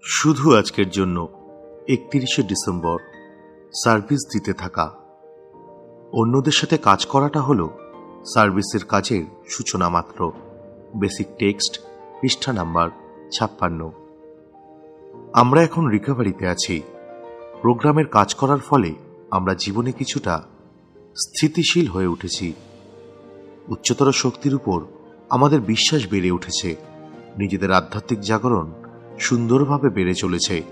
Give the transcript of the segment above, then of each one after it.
শুধু আজকের জন্য 31শে ডিসেম্বর সার্ভিস দিতে থাকা। অন্যদের সাথে কাজ করাটা হলো সার্ভিসের কাজের সূচনা মাত্র। বেসিক টেক্সট, পৃষ্ঠা নাম্বার 56। আমরা এখন রিকভারিতে আছি। প্রোগ্রামের কাজ করার ফলে আমরা জীবনে কিছুটা স্থিতিশীল হয়ে উঠেছি। উচ্চতর শক্তির উপর আমাদের বিশ্বাস বেড়ে উঠেছে। নিজেদের আধ্যাত্মিক জাগরণ সুন্দরভাবে বেড়ে চলেছে।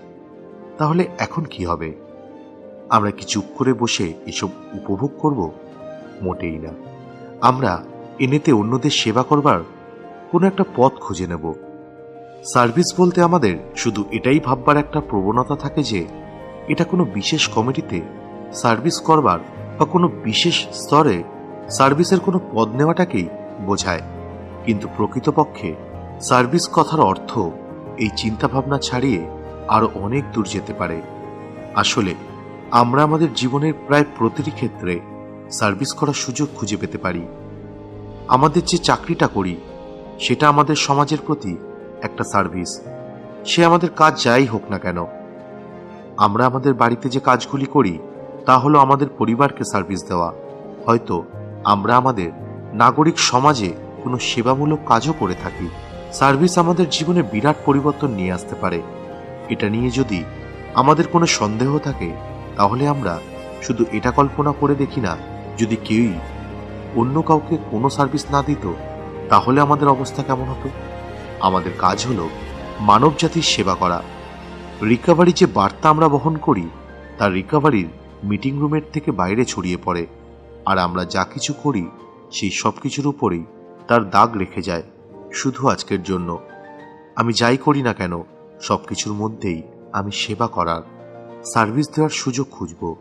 তাহলে এখন কি হবে? আমরা কি চুপ করে বসে এসব উপভোগ করব? মোটেই না। আমরা এনেতে অন্যদের সেবা করবার কোনো একটা পথ খুঁজে নেব। সার্ভিস বলতে আমাদের শুধু এটাই ভাববার একটা প্রবণতা থাকে যে এটা কোনো বিশেষ কমিটিতে সার্ভিস করবার বা কোনো বিশেষ স্তরে সার্ভিসের কোনো পদ নেওয়াটাকেই বোঝায়। কিন্তু প্রকৃতপক্ষে সার্ভিস কথার অর্থ এই চিন্তাভাবনা ছাড়িয়ে আরো অনেক দূর যেতে পারে। আসলে আমরা আমাদের জীবনের প্রায় প্রতিটি ক্ষেত্রে সার্ভিস করার সুযোগ খুঁজে পেতে পারি। আমাদের যে চাকরিটা করি সেটা আমাদের সমাজের প্রতি একটা সার্ভিস। সে আমাদের কাজ যাই হোক না কেন। আমরা আমাদের বাড়িতে যে কাজগুলি করি তা হলো আমাদের পরিবারকে সার্ভিস দেওয়া। হয়তো আমরা আমাদের নাগরিক সমাজে কোনো সেবামূলক কাজও করে থাকি। সার্ভিস আমাদের জীবনে বিরাট পরিবর্তন নিয়ে আসতে পারে। এটা নিয়ে যদি আমাদের কোনো সন্দেহ থাকে তাহলে আমরা শুধু এটা কল্পনা করে দেখি না, যদি কেউই অন্য কাউকে কোনো সার্ভিস না দিত তাহলে আমাদের অবস্থা কেমন হতো। আমাদের কাজ হলো মানব জাতির সেবা করা। রিকভারি যে বার্তা আমরা বহন করি তার রিকভারির মিটিং রুমের থেকে বাইরে ছড়িয়ে পড়ে, আর আমরা যা কিছু করি সেই সব কিছুর উপরেই তার দাগ রেখে যায়। শুধু আজকের জন্য আমি যাই করি না কেন সবকিছুর মধ্যেই আমি সেবা করার, সার্ভিস দেওয়ার সুযোগ খুঁজব।